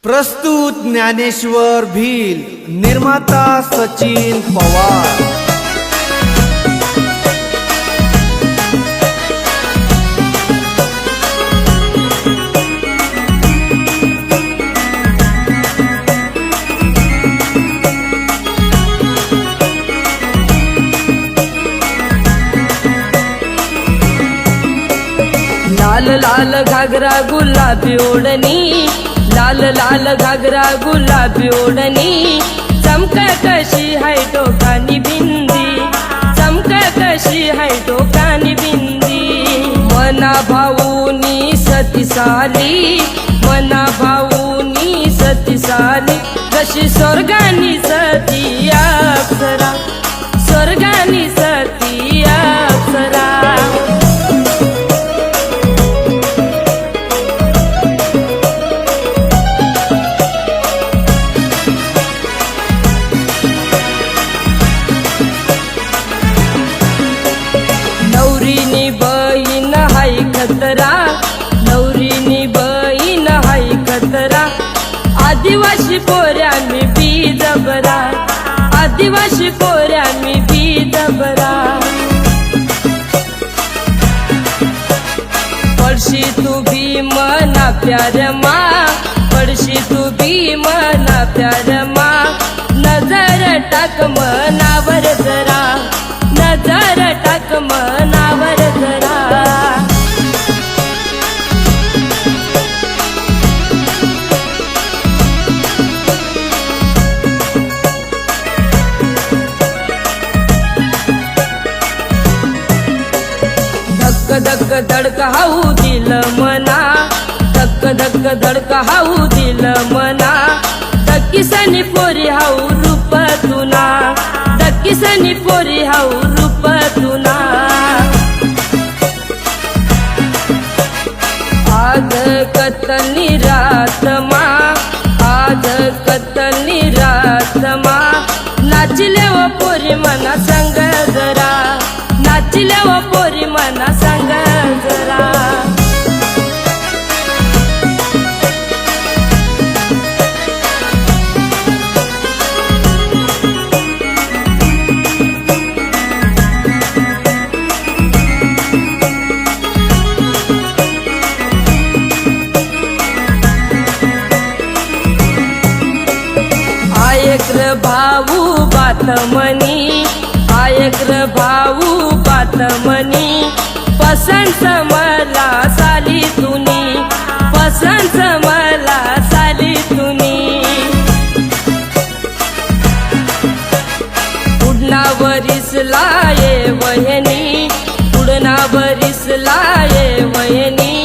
प्रस्तुत ज्ञानेश्वर भील, निर्माता सचिन पवार। लाल लाल घागरा गुलाबी ओढणी, लाल लाल घागरा गुलाबी ओढणी, चमका कशी हाय टोकानी बिंदी, चमका कशी हाय टोकानी बिंदी। मना भाऊनी सतीसाली, मना भाऊनी सतीसाली, कशी स्वर्गानी सती अप्सरा, स्वर्गानी सती अप्सरा। नवरीनी बहीण हाय खतरा, नवरीनी बहीण हाय खतरा, आदिवासी पोऱ्या मी बी जबरा, आदिवासी पोऱ्या मी बी जबरा। पडशी तू भी मना प्यार मा, पडशी तू भी मना प्यार मा, नजर टाक मनावर जरा, नजर टाक मनावर जरा। धक धक धडक हाऊ दिल मना, धक धक धडक हाऊ दिल मना, धक्कीसनी पोरी हाऊ रूप तुना, धक्कीसनी पोरी हाऊ रूप तुना। आज कतलनी रात मा, आज कतलनी रात मा, नाचले व पोरी मना संग जरा, नाचले व पोरी मना संग जरा। आयकर भाऊ बात मनी, आयकर भाऊ बात मनी, पसंत मला साली तुनी, पसंत मला साली तुनी। उडना वरीस लाये वयनी, उडना वरीस लाये वयनी,